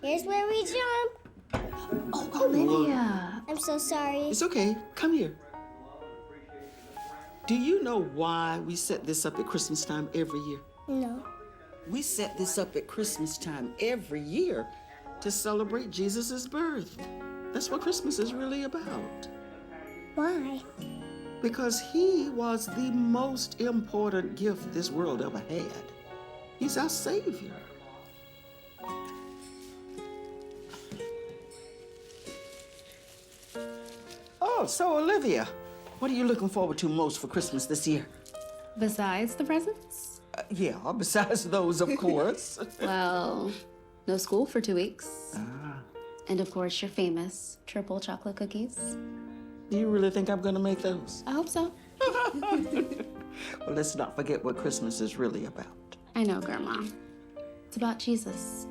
Here's where we jump. Oh, Olivia. I'm so sorry. It's okay. Come here. Do you know why we set this up at Christmas time every year? No. We set this up at Christmas time every year to celebrate Jesus' birth. That's what Christmas is really about. Why? Because he was the most important gift this world ever had. He's our Savior. Oh, so Olivia, what are you looking forward to most for Christmas this year? Besides the presents? Yeah, besides those, of course. Well, no school for 2 weeks. Ah. And of course, your famous triple chocolate cookies. Do you really think I'm gonna make those? I hope so. Well, let's not forget what Christmas is really about. I know, Grandma. It's about Jesus.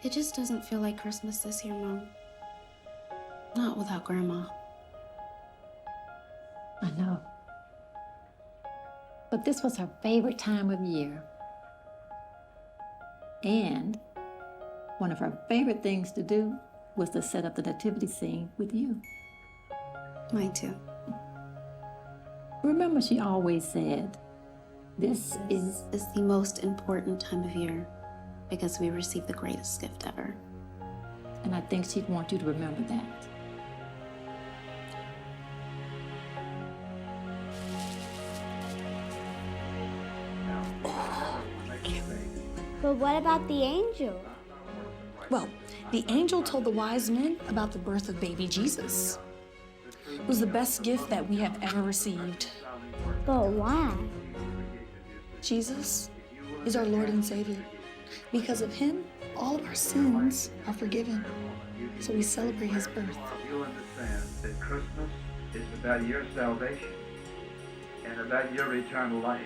It just doesn't feel like Christmas this year, Mom. Not without Grandma. I know. But this was her favorite time of year. And one of her favorite things to do was to set up the nativity scene with you. Mine too. Remember, she always said, this is It's the most important time of year because we receive the greatest gift ever. and I think she'd want you to remember that. But what about the angel? Well, the angel told the wise men about the birth of baby Jesus. It was the best gift that we have ever received. But why? Jesus is our Lord and Savior. Because of him, all of our sins are forgiven. So we celebrate his birth. You understand that Christmas is about your salvation and about your eternal life.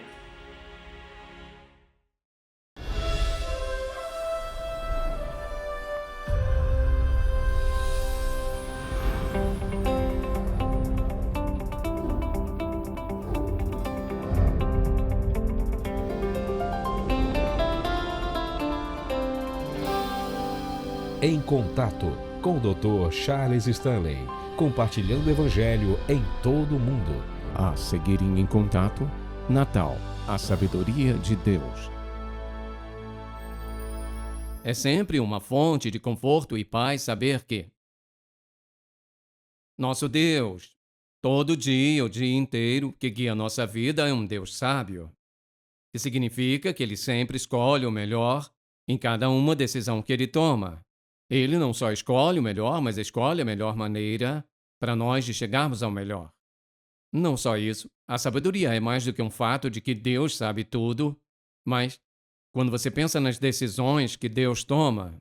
Em Contato, com o Dr. Charles Stanley, compartilhando o Evangelho em todo o mundo. A seguir em Contato, Natal, a sabedoria de Deus. É sempre uma fonte de conforto e paz saber que nosso Deus, todo dia, o dia inteiro, que guia a nossa vida, é um Deus sábio. Que significa que ele sempre escolhe o melhor em cada uma decisão que ele toma. Ele não só escolhe o melhor, mas escolhe a melhor maneira para nós de chegarmos ao melhor. Não só isso, a sabedoria é mais do que um fato de que Deus sabe tudo, mas quando você pensa nas decisões que Deus toma,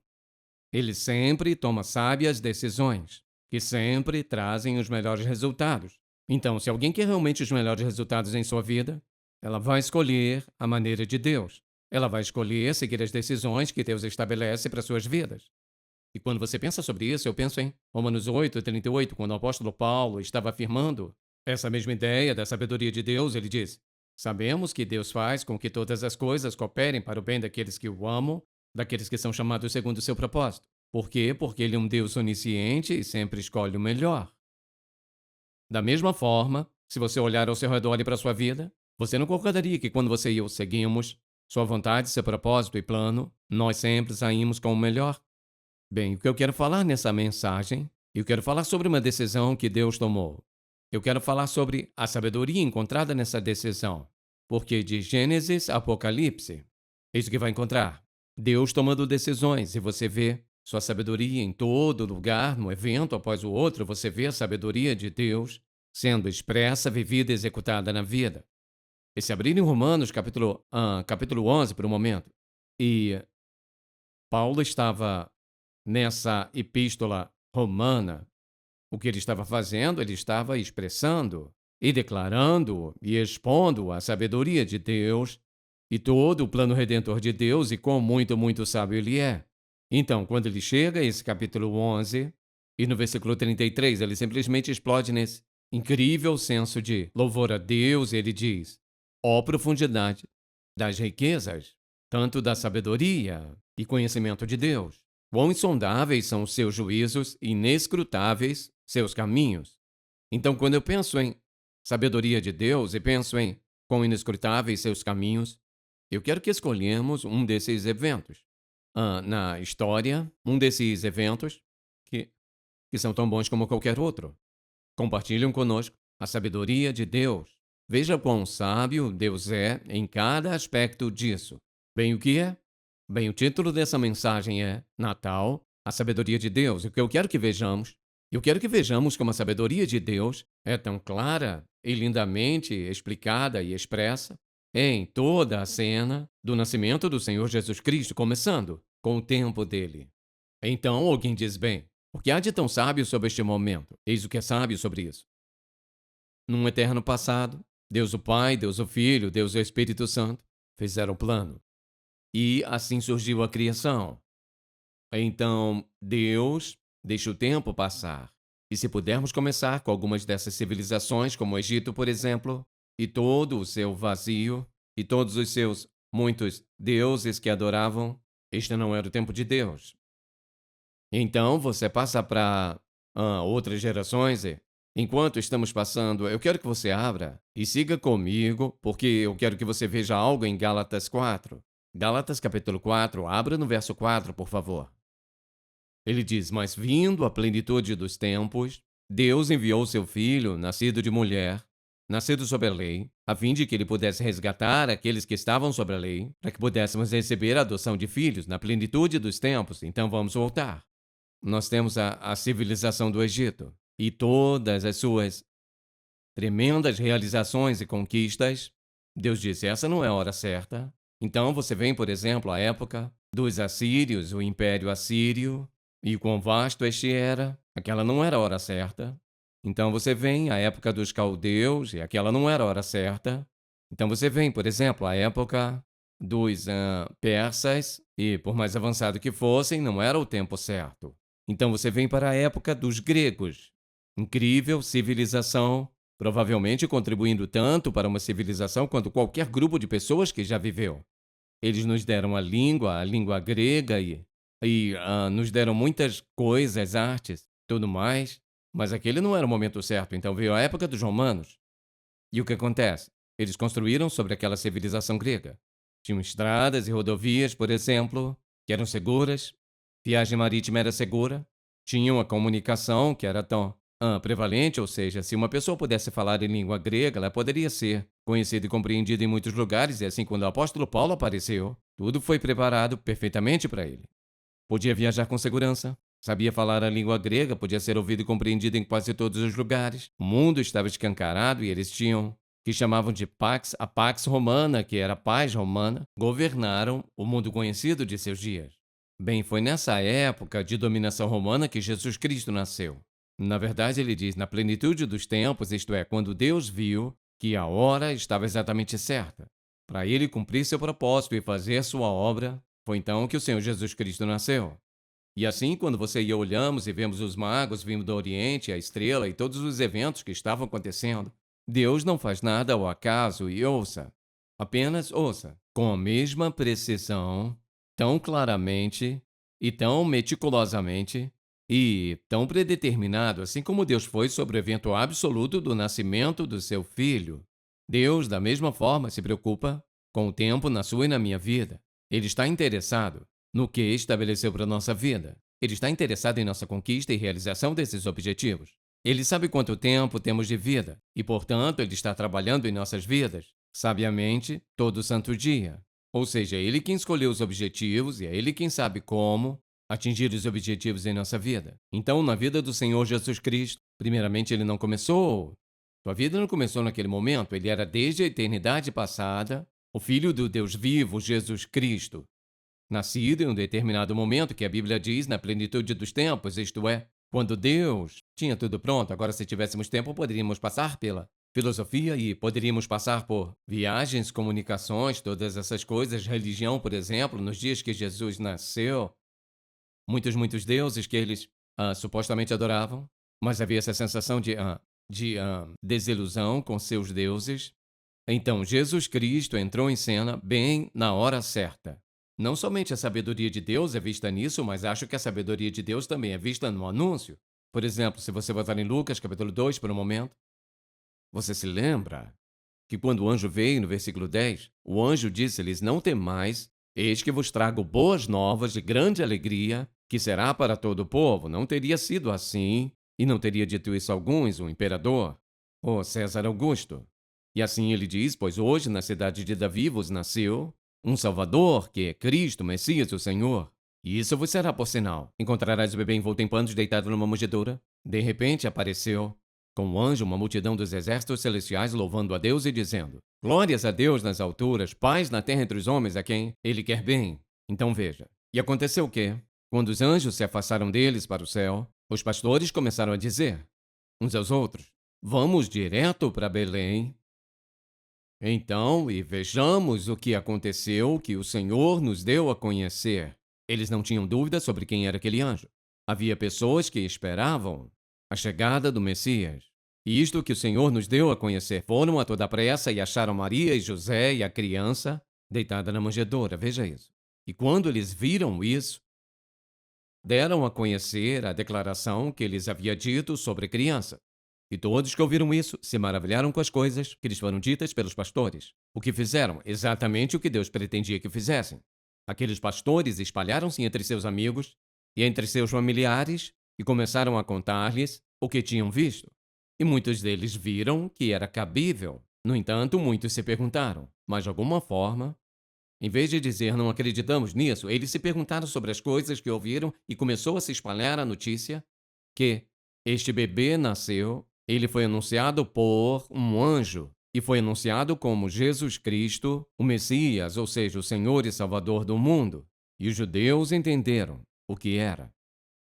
ele sempre toma sábias decisões, que sempre trazem os melhores resultados. Então, se alguém quer realmente os melhores resultados em sua vida, ela vai escolher a maneira de Deus. Ela vai escolher seguir as decisões que Deus estabelece para suas vidas. E quando você pensa sobre isso, eu penso em Romanos 8:38, quando o apóstolo Paulo estava afirmando essa mesma ideia da sabedoria de Deus. Ele diz: sabemos que Deus faz com que todas as coisas cooperem para o bem daqueles que o amam, daqueles que são chamados segundo o seu propósito. Por quê? Porque ele é um Deus onisciente e sempre escolhe o melhor. Da mesma forma, se você olhar ao seu redor e para a sua vida, você não concordaria que quando você e eu seguimos sua vontade, seu propósito e plano, nós sempre saímos com o melhor? Bem, o que eu quero falar nessa mensagem, eu quero falar sobre uma decisão que Deus tomou. Eu quero falar sobre a sabedoria encontrada nessa decisão. Porque de Gênesis a Apocalipse, é isso que vai encontrar. Deus tomando decisões e você vê sua sabedoria em todo lugar, no evento após o outro, você vê a sabedoria de Deus sendo expressa, vivida e executada na vida. E se abrir em Romanos capítulo 11 por um momento, e Paulo estava nessa epístola romana, o que ele estava fazendo? Ele estava expressando e declarando e expondo a sabedoria de Deus e todo o plano redentor de Deus e quão muito, muito sábio ele é. Então, quando ele chega a esse capítulo 11, e no versículo 33, ele simplesmente explode nesse: incrível senso de louvor a Deus, ele diz: ó profundidade das riquezas, tanto da sabedoria e conhecimento de Deus. Quão insondáveis são os seus juízos, inescrutáveis seus caminhos. Então, quando eu penso em sabedoria de Deus e penso em quão inescrutáveis seus caminhos, eu quero que escolhemos um desses eventos. Na história, um desses eventos que são tão bons como qualquer outro. Compartilham conosco a sabedoria de Deus. Veja quão sábio Deus é em cada aspecto disso. Bem, o que é? Bem, o título dessa mensagem é Natal, a sabedoria de Deus. E o que eu quero que vejamos como a sabedoria de Deus é tão clara e lindamente explicada e expressa em toda a cena do nascimento do Senhor Jesus Cristo, começando com o tempo dele. Então alguém diz, bem, o que há de tão sábio sobre este momento? Eis o que é sábio sobre isso. Num eterno passado, Deus o Pai, Deus o Filho, Deus o Espírito Santo fizeram um plano. E assim surgiu a criação. Então, Deus deixa o tempo passar. E se pudermos começar com algumas dessas civilizações, como o Egito, por exemplo, e todo o seu vazio, e todos os seus muitos deuses que adoravam, este não era o tempo de Deus. Então, você passa para outras gerações e, enquanto estamos passando, eu quero que você abra e siga comigo, porque eu quero que você veja algo em Gálatas 4. Gálatas capítulo 4, abra no verso 4, por favor. Ele diz, mas vindo a plenitude dos tempos, Deus enviou seu Filho, nascido de mulher, nascido sob a lei, a fim de que ele pudesse resgatar aqueles que estavam sob a lei, para que pudéssemos receber a adoção de filhos na plenitude dos tempos. Então vamos voltar. Nós temos a civilização do Egito e todas as suas tremendas realizações e conquistas. Deus disse, essa não é a hora certa. Então você vem, por exemplo, à época dos assírios, o Império Assírio, e quão vasto este era, aquela não era a hora certa. Então você vem à época dos caldeus, e aquela não era a hora certa. Então você vem, por exemplo, à época dos persas, e por mais avançado que fossem, não era o tempo certo. Então você vem para a época dos gregos. Incrível civilização, provavelmente contribuindo tanto para uma civilização quanto qualquer grupo de pessoas que já viveu. Eles nos deram a língua grega e nos deram muitas coisas, artes, tudo mais, mas aquele não era o momento certo, então veio a época dos romanos. E o que acontece? Eles construíram sobre aquela civilização grega. Tinham estradas e rodovias, por exemplo, que eram seguras, viagem marítima era segura, tinham a comunicação que era tão prevalente, ou seja, se uma pessoa pudesse falar em língua grega, ela poderia ser conhecida e compreendida em muitos lugares, e assim quando o apóstolo Paulo apareceu, tudo foi preparado perfeitamente para ele. Podia viajar com segurança, sabia falar a língua grega, podia ser ouvido e compreendido em quase todos os lugares. O mundo estava escancarado e eles tinham, que chamavam de a Pax Romana, que era a paz romana, governaram o mundo conhecido de seus dias. Bem, foi nessa época de dominação romana que Jesus Cristo nasceu. Na verdade, ele diz, na plenitude dos tempos, isto é, quando Deus viu que a hora estava exatamente certa, para ele cumprir seu propósito e fazer sua obra, foi então que o Senhor Jesus Cristo nasceu. E assim, quando você e eu olhamos e vemos os magos vindo do Oriente, a estrela e todos os eventos que estavam acontecendo, Deus não faz nada ao acaso e ouça, apenas ouça, com a mesma precisão, tão claramente e tão meticulosamente e tão predeterminado, assim como Deus foi sobre o evento absoluto do nascimento do seu filho. Deus, da mesma forma, se preocupa com o tempo na sua e na minha vida. Ele está interessado no que estabeleceu para a nossa vida. Ele está interessado em nossa conquista e realização desses objetivos. Ele sabe quanto tempo temos de vida e, portanto, ele está trabalhando em nossas vidas, sabiamente, todo santo dia. Ou seja, é ele quem escolheu os objetivos e é ele quem sabe como atingir os objetivos em nossa vida. Então, na vida do Senhor Jesus Cristo, primeiramente, ele não começou. Sua vida não começou naquele momento, ele era desde a eternidade passada, o Filho do Deus vivo, Jesus Cristo, nascido em um determinado momento que a Bíblia diz na plenitude dos tempos, isto é, quando Deus tinha tudo pronto. Agora, se tivéssemos tempo, poderíamos passar pela filosofia e poderíamos passar por viagens, comunicações, todas essas coisas, religião, por exemplo, nos dias que Jesus nasceu. Muitos deuses que eles supostamente adoravam, mas havia essa sensação de de desilusão com seus deuses, então Jesus Cristo entrou em cena bem na hora certa. Não somente a sabedoria de Deus é vista nisso, mas acho que a sabedoria de Deus também é vista no anúncio. Por exemplo, se você voltar em Lucas, capítulo 2, por um momento, você se lembra que quando o anjo veio, no versículo 10, o anjo disse-lhes: não temais, eis que vos trago boas novas de grande alegria, que será para todo o povo. Não teria sido assim, e não teria dito isso alguns, o imperador, ou César Augusto. E assim ele diz: pois hoje na cidade de Davi vos nasceu um Salvador, que é Cristo, Messias, o Senhor. E isso vos será por sinal. Encontrarás o bebê envolto em panos, deitado numa manjedoura. De repente apareceu com o anjo uma multidão dos exércitos celestiais louvando a Deus e dizendo: glórias a Deus nas alturas, paz na terra entre os homens a quem Ele quer bem. Então veja. E aconteceu o quê? Quando os anjos se afastaram deles para o céu, os pastores começaram a dizer uns aos outros: vamos direto para Belém. Então, e vejamos o que aconteceu, que o Senhor nos deu a conhecer. Eles não tinham dúvida sobre quem era aquele anjo. Havia pessoas que esperavam a chegada do Messias. E isto que o Senhor nos deu a conhecer. Foram a toda pressa e acharam Maria e José e a criança deitada na manjedoura. Veja isso. E quando eles viram isso, deram a conhecer a declaração que lhes havia dito sobre a criança. E todos que ouviram isso se maravilharam com as coisas que lhes foram ditas pelos pastores. O que fizeram? Exatamente o que Deus pretendia que fizessem. Aqueles pastores espalharam-se entre seus amigos e entre seus familiares e começaram a contar-lhes o que tinham visto. E muitos deles viram que era cabível. No entanto, muitos se perguntaram, mas de alguma forma, em vez de dizer não acreditamos nisso, eles se perguntaram sobre as coisas que ouviram e começou a se espalhar a notícia que este bebê nasceu. Ele foi anunciado por um anjo e foi anunciado como Jesus Cristo, o Messias, ou seja, o Senhor e Salvador do mundo. E os judeus entenderam o que era.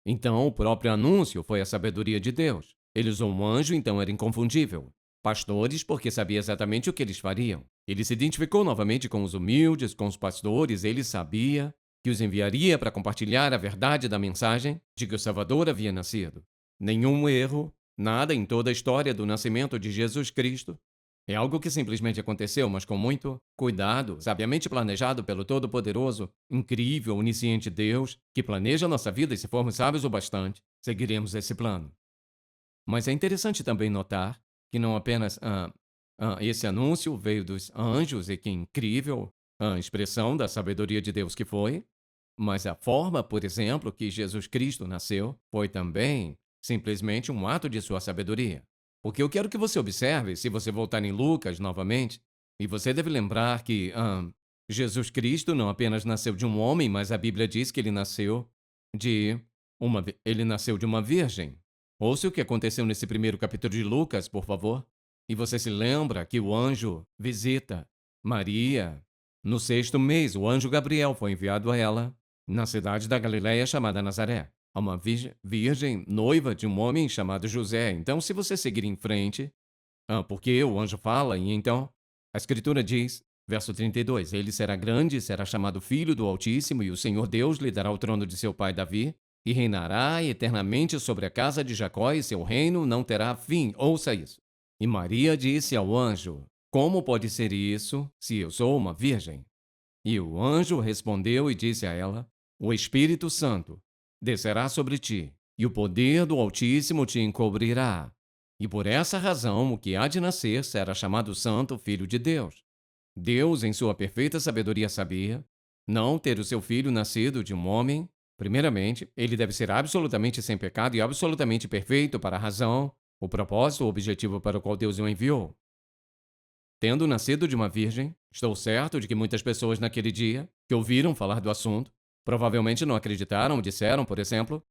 Então, o próprio anúncio foi a sabedoria de Deus. Ele usou um anjo, então era inconfundível. Pastores, porque sabia exatamente o que eles fariam. Ele se identificou novamente com os humildes, com os pastores. Ele sabia que os enviaria para compartilhar a verdade da mensagem de que o Salvador havia nascido. Nenhum erro. Nada em toda a história do nascimento de Jesus Cristo. É algo que simplesmente aconteceu, mas com muito cuidado, sabiamente planejado pelo Todo-Poderoso, incrível, onisciente Deus, que planeja a nossa vida e se formos sábios o bastante, seguiremos esse plano. Mas é interessante também notar que não apenas esse anúncio veio dos anjos, e que incrível a expressão da sabedoria de Deus que foi, mas a forma, por exemplo, que Jesus Cristo nasceu foi também simplesmente um ato de sua sabedoria. Porque eu quero que você observe, se você voltar em Lucas novamente, e você deve lembrar que Jesus Cristo não apenas nasceu de um homem, mas a Bíblia diz que ele nasceu de uma virgem. Ouça o que aconteceu nesse primeiro capítulo de Lucas, por favor. E você se lembra que o anjo visita Maria. No 6º mês, o anjo Gabriel foi enviado a ela, na cidade da Galiléia chamada Nazaré, a uma virgem noiva de um homem chamado José. Então, se você seguir em frente, porque o anjo fala, e então a Escritura diz, verso 32, ele será grande, será chamado Filho do Altíssimo, e o Senhor Deus lhe dará o trono de seu pai Davi, e reinará eternamente sobre a casa de Jacó, e seu reino não terá fim. Ouça isso. E Maria disse ao anjo: como pode ser isso, se eu sou uma virgem? E o anjo respondeu e disse a ela: o Espírito Santo descerá sobre ti, e o poder do Altíssimo te encobrirá. E por essa razão o que há de nascer será chamado Santo Filho de Deus. Deus, em sua perfeita sabedoria, sabia não ter o seu filho nascido de um homem. Primeiramente, ele deve ser absolutamente sem pecado e absolutamente perfeito para a razão, o propósito, o objetivo para o qual Deus o enviou. Tendo nascido de uma virgem, estou certo de que muitas pessoas naquele dia, que ouviram falar do assunto, provavelmente não acreditaram, disseram, por exemplo,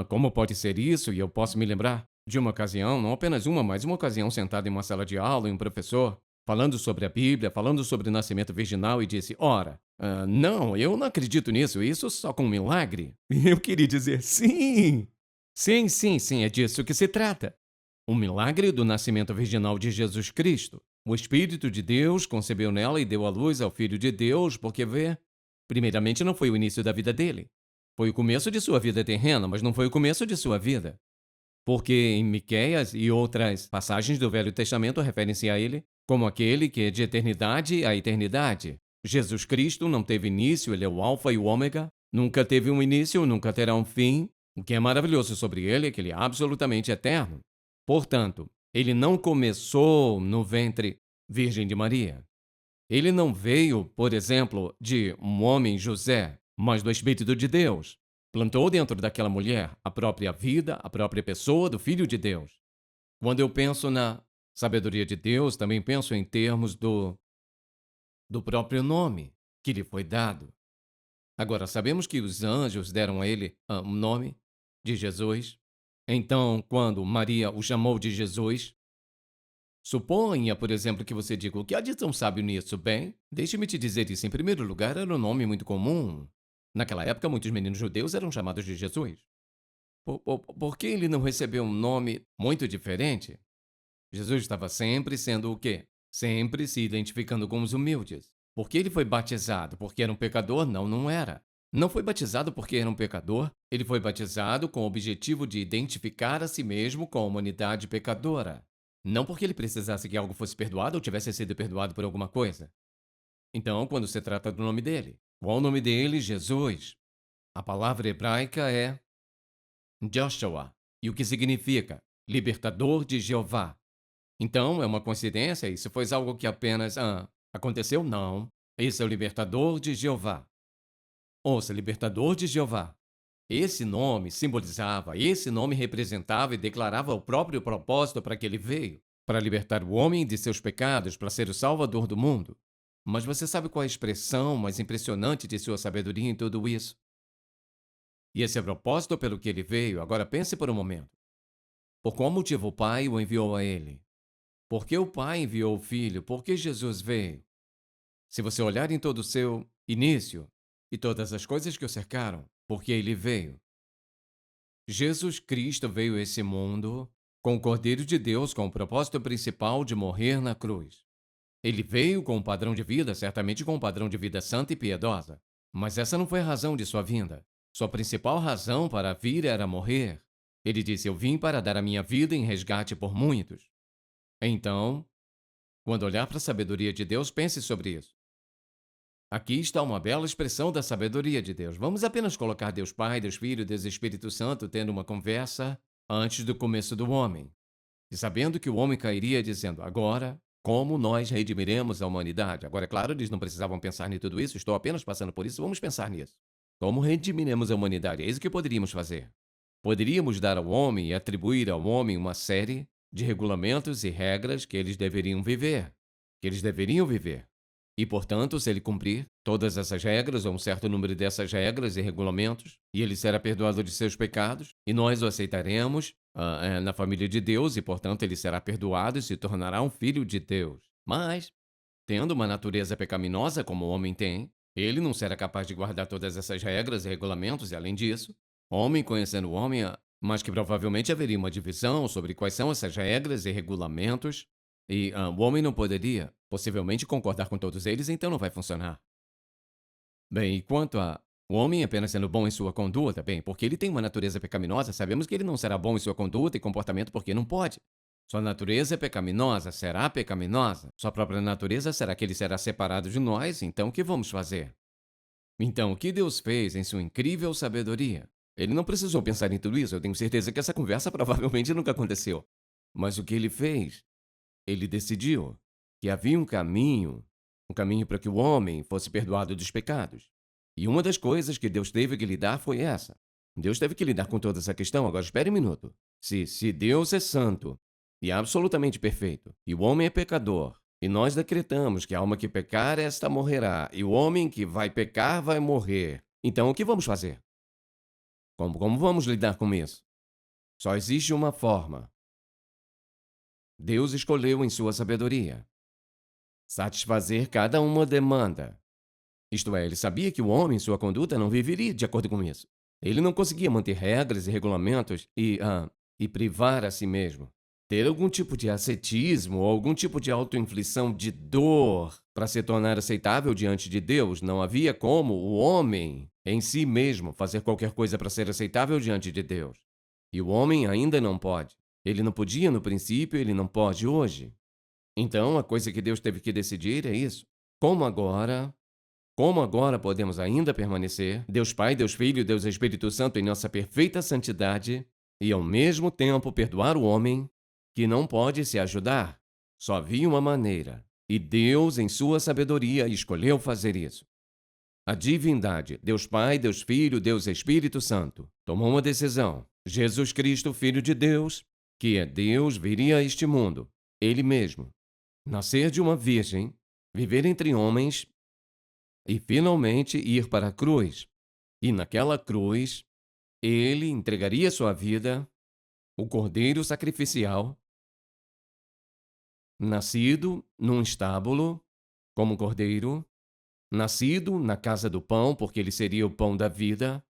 como pode ser isso? E eu posso me lembrar de uma ocasião, não apenas uma, mas uma ocasião sentada em uma sala de aula e um professor falando sobre a Bíblia, falando sobre o nascimento virginal e disse: ora, não, eu não acredito nisso, isso só com um milagre. E eu queria dizer: sim, é disso que se trata. O milagre do nascimento virginal de Jesus Cristo. O Espírito de Deus concebeu nela e deu à luz ao Filho de Deus, porque primeiramente não foi o início da vida dele. Foi o começo de sua vida terrena, mas não foi o começo de sua vida. Porque em Miqueias e outras passagens do Velho Testamento referem-se a ele como aquele que é de eternidade a eternidade. Jesus Cristo não teve início, ele é o Alfa e o Ômega, nunca teve um início, nunca terá um fim. O que é maravilhoso sobre ele é que ele é absolutamente eterno. Portanto, ele não começou no ventre Virgem de Maria. Ele não veio, por exemplo, de um homem José, mas do Espírito de Deus. Plantou dentro daquela mulher a própria vida, a própria pessoa do Filho de Deus. Quando eu penso na sabedoria de Deus, também penso em termos do próprio nome que lhe foi dado. Agora, sabemos que os anjos deram a ele um nome de Jesus. Então, quando Maria o chamou de Jesus, suponha, por exemplo, que você diga: o que há de tão sábio nisso? Bem, deixe-me te dizer isso. Em primeiro lugar, era um nome muito comum. Naquela época, muitos meninos judeus eram chamados de Jesus. Por que ele não recebeu um nome muito diferente? Jesus estava sempre sendo o quê? Sempre se identificando com os humildes. Por que ele foi batizado? Porque era um pecador? Não, não era. Não foi batizado porque era um pecador. Ele foi batizado com o objetivo de identificar a si mesmo com a humanidade pecadora. Não porque ele precisasse que algo fosse perdoado ou tivesse sido perdoado por alguma coisa. Então, quando se trata do nome dele, qual o nome dele? Jesus. A palavra hebraica é Joshua, e o que significa libertador de Jeová. Então, é uma coincidência? Isso foi algo que apenas aconteceu? Não. Esse é o libertador de Jeová. Ouça, libertador de Jeová. Esse nome simbolizava, esse nome representava e declarava o próprio propósito para que ele veio, para libertar o homem de seus pecados, para ser o salvador do mundo. Mas você sabe qual é a expressão mais impressionante de sua sabedoria em tudo isso? E esse é o propósito pelo que ele veio. Agora pense por um momento. Por qual motivo o Pai o enviou a ele? Por que o Pai enviou o Filho? Por que Jesus veio? Se você olhar em todo o seu início e todas as coisas que o cercaram, por que ele veio? Jesus Cristo veio a esse mundo com o Cordeiro de Deus com o propósito principal de morrer na cruz. Ele veio com um padrão de vida, certamente com um padrão de vida santa e piedosa. Mas essa não foi a razão de sua vinda. Sua principal razão para vir era morrer. Ele disse: eu vim para dar a minha vida em resgate por muitos. Então, quando olhar para a sabedoria de Deus, pense sobre isso. Aqui está uma bela expressão da sabedoria de Deus. Vamos apenas colocar Deus Pai, Deus Filho, Deus Espírito Santo tendo uma conversa antes do começo do homem. E sabendo que o homem cairia dizendo: agora, como nós redimiremos a humanidade? Agora, é claro, eles não precisavam pensar em tudo isso, estou apenas passando por isso, vamos pensar nisso. Como redimiremos a humanidade? É isso que poderíamos fazer. Poderíamos dar ao homem e atribuir ao homem uma série de regulamentos e regras que eles deveriam viver. E, portanto, se ele cumprir todas essas regras, ou um certo número dessas regras e regulamentos, e ele será perdoado de seus pecados, e nós o aceitaremos na família de Deus, e, portanto, ele será perdoado e se tornará um filho de Deus. Mas, tendo uma natureza pecaminosa como o homem tem, ele não será capaz de guardar todas essas regras e regulamentos, e, além disso, homem conhecendo o homem, mas que provavelmente haveria uma divisão sobre quais são essas regras e regulamentos, e o homem não poderia, possivelmente, concordar com todos eles, então não vai funcionar. Bem, e quanto a o homem apenas sendo bom em sua conduta, bem, porque ele tem uma natureza pecaminosa, sabemos que ele não será bom em sua conduta e comportamento porque não pode. Sua natureza é pecaminosa, será pecaminosa. Sua própria natureza será que ele será separado de nós, então o que vamos fazer? Então, o que Deus fez em sua incrível sabedoria? Ele não precisou pensar em tudo isso, eu tenho certeza que essa conversa provavelmente nunca aconteceu. Mas o que ele fez? Ele decidiu que havia um caminho para que o homem fosse perdoado dos pecados. E uma das coisas que Deus teve que lidar foi essa. Deus teve que lidar com toda essa questão. Agora, espere um minuto. Se Deus é santo e absolutamente perfeito, e o homem é pecador, e nós decretamos que a alma que pecar, esta morrerá, e o homem que vai pecar vai morrer, então o que vamos fazer? Como vamos lidar com isso? Só existe uma forma. Deus escolheu em sua sabedoria satisfazer cada uma demanda. Isto é, ele sabia que o homem em sua conduta não viveria de acordo com isso. Ele não conseguia manter regras e regulamentos e privar a si mesmo. Ter algum tipo de ascetismo ou algum tipo de autoinflição de dor para se tornar aceitável diante de Deus. Não havia como o homem em si mesmo fazer qualquer coisa para ser aceitável diante de Deus. E o homem ainda não pode. Ele não podia no princípio, ele não pode hoje. Então, a coisa que Deus teve que decidir é isso. Como agora podemos ainda permanecer, Deus Pai, Deus Filho e Deus Espírito Santo em nossa perfeita santidade e ao mesmo tempo perdoar o homem que não pode se ajudar? Só havia uma maneira, e Deus, em sua sabedoria, escolheu fazer isso. A divindade, Deus Pai, Deus Filho, Deus Espírito Santo, tomou uma decisão. Jesus Cristo, Filho de Deus, que é Deus, viria a este mundo, Ele mesmo, nascer de uma virgem, viver entre homens e finalmente ir para a cruz. E naquela cruz, Ele entregaria sua vida, o cordeiro sacrificial, nascido num estábulo, como cordeiro, nascido na casa do pão, porque ele seria o pão da vida.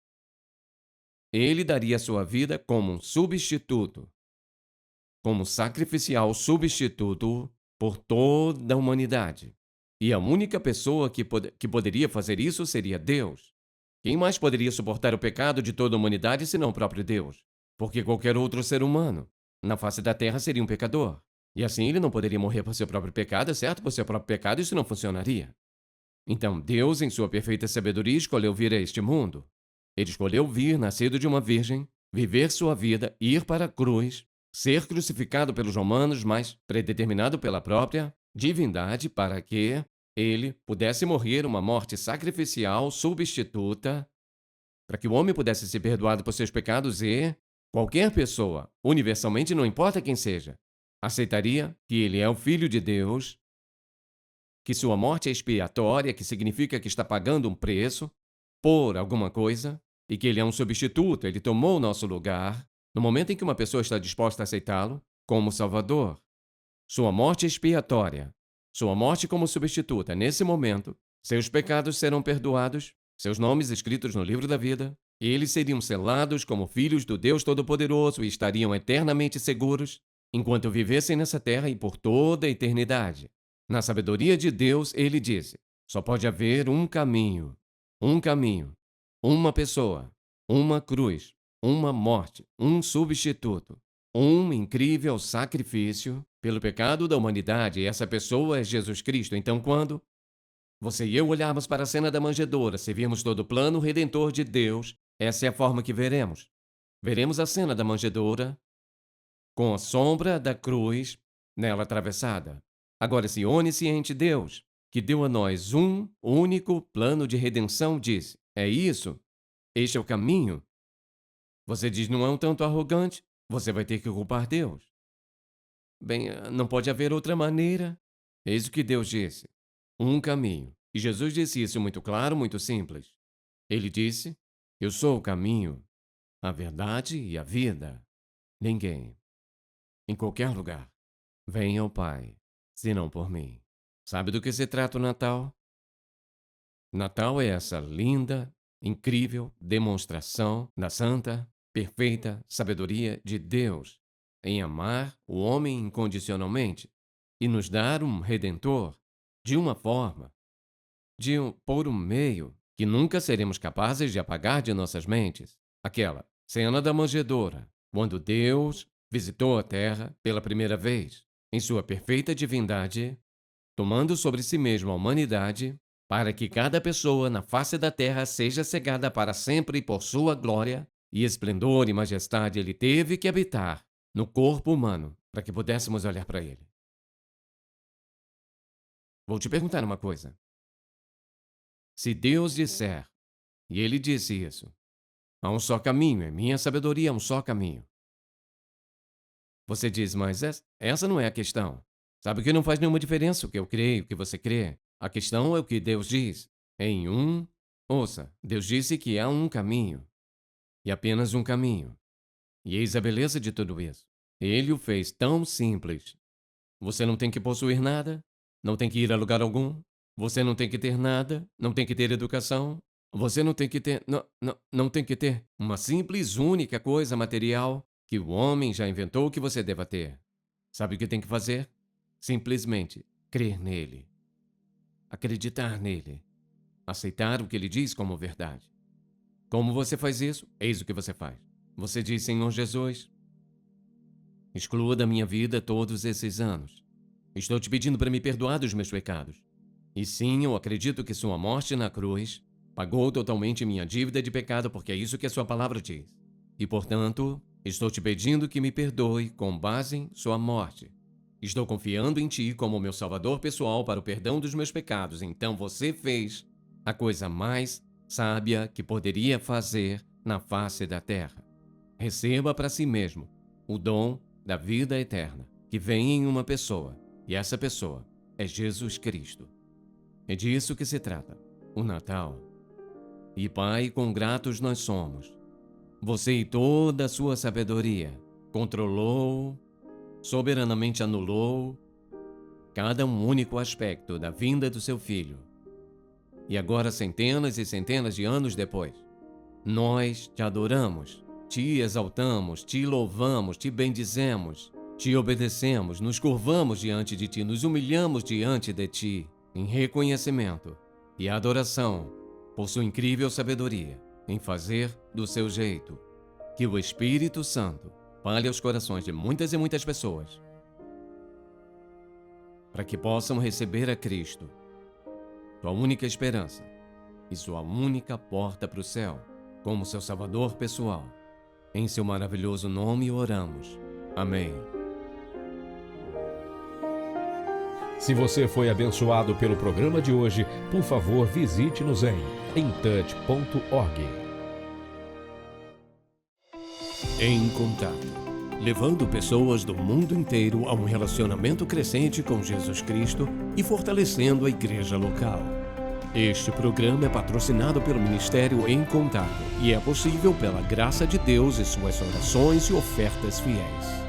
Ele daria sua vida como um substituto, como sacrificial substituto por toda a humanidade. E a única pessoa que poderia fazer isso seria Deus. Quem mais poderia suportar o pecado de toda a humanidade senão o próprio Deus? Porque qualquer outro ser humano na face da terra seria um pecador. E assim ele não poderia morrer por seu próprio pecado, certo? Por seu próprio pecado isso não funcionaria. Então Deus, em sua perfeita sabedoria, escolheu vir a este mundo. Ele escolheu vir, nascido de uma virgem, viver sua vida, ir para a cruz, ser crucificado pelos romanos, mas predeterminado pela própria divindade para que ele pudesse morrer uma morte sacrificial substituta, para que o homem pudesse ser perdoado por seus pecados e qualquer pessoa, universalmente, não importa quem seja, aceitaria que ele é o Filho de Deus, que sua morte é expiatória, que significa que está pagando um preço por alguma coisa, e que ele é um substituto, ele tomou o nosso lugar, no momento em que uma pessoa está disposta a aceitá-lo como Salvador. Sua morte expiatória, sua morte como substituta, nesse momento, seus pecados serão perdoados, seus nomes escritos no livro da vida, e eles seriam selados como filhos do Deus Todo-Poderoso e estariam eternamente seguros enquanto vivessem nessa terra e por toda a eternidade. Na sabedoria de Deus, ele disse: só pode haver um caminho, uma pessoa, uma cruz, uma morte, um substituto, um incrível sacrifício pelo pecado da humanidade, e essa pessoa é Jesus Cristo. Então, quando você e eu olharmos para a cena da manjedoura, se virmos todo o plano redentor de Deus, essa é a forma que veremos. Veremos a cena da manjedoura com a sombra da cruz nela atravessada. Agora, se onisciente Deus, que deu a nós um único plano de redenção, disse: é isso? Este é o caminho? Você diz, não é um tanto arrogante? Você vai ter que culpar Deus. Bem, não pode haver outra maneira. Eis o que Deus disse: um caminho. E Jesus disse isso muito claro, muito simples. Ele disse: eu sou o caminho, a verdade e a vida. Ninguém, em qualquer lugar, vem ao Pai, senão por mim. Sabe do que se trata o Natal? Natal é essa linda, incrível demonstração da santa, perfeita sabedoria de Deus em amar o homem incondicionalmente e nos dar um Redentor de uma forma, por um meio que nunca seremos capazes de apagar de nossas mentes. Aquela cena da manjedoura, quando Deus visitou a terra pela primeira vez, em sua perfeita divindade, tomando sobre si mesmo a humanidade, para que cada pessoa na face da terra seja cegada para sempre por sua glória e esplendor e majestade. Ele teve que habitar no corpo humano para que pudéssemos olhar para ele. Vou te perguntar uma coisa. Se Deus disser, e ele disse isso, há um só caminho, é minha sabedoria, há um só caminho. Você diz, mas essa não é a questão. Sabe que não faz nenhuma diferença o que eu creio, o que você crê. A questão é o que Deus diz. Ouça, Deus disse que há um caminho. E apenas um caminho. E eis a beleza de tudo isso. Ele o fez tão simples. Você não tem que possuir nada, não tem que ir a lugar algum, você não tem que ter nada, não tem que ter educação, você não tem que ter... Não tem que ter uma simples, única coisa material que o homem já inventou que você deva ter. Sabe o que tem que fazer? Simplesmente crer nele. Acreditar nele. Aceitar o que ele diz como verdade. Como você faz isso? Eis o que você faz. Você diz, Senhor Jesus, exclua da minha vida todos esses anos. Estou te pedindo para me perdoar dos meus pecados. E sim, eu acredito que sua morte na cruz pagou totalmente minha dívida de pecado, porque é isso que a sua palavra diz. E, portanto, estou te pedindo que me perdoe com base em sua morte. Estou confiando em ti como meu salvador pessoal para o perdão dos meus pecados. Então você fez a coisa mais sábia que poderia fazer na face da terra. Receba para si mesmo o dom da vida eterna, que vem em uma pessoa, e essa pessoa é Jesus Cristo. É disso que se trata, o Natal. E Pai, quão gratos nós somos. Você e toda a sua sabedoria controlou, soberanamente anulou cada único aspecto da vinda do seu Filho. E agora, centenas e centenas de anos depois, nós te adoramos, te exaltamos, te louvamos, te bendizemos, te obedecemos, nos curvamos diante de ti, nos humilhamos diante de ti, em reconhecimento e adoração por sua incrível sabedoria em fazer do seu jeito. Que o Espírito Santo fale aos corações de muitas e muitas pessoas, para que possam receber a Cristo, sua única esperança e sua única porta para o céu, como seu Salvador pessoal. Em seu maravilhoso nome oramos. Amém. Se você foi abençoado pelo programa de hoje, por favor, visite-nos em intouch.org. Em Contato, levando pessoas do mundo inteiro a um relacionamento crescente com Jesus Cristo e fortalecendo a igreja local. Este programa é patrocinado pelo Ministério Em Contato e é possível pela graça de Deus e suas orações e ofertas fiéis.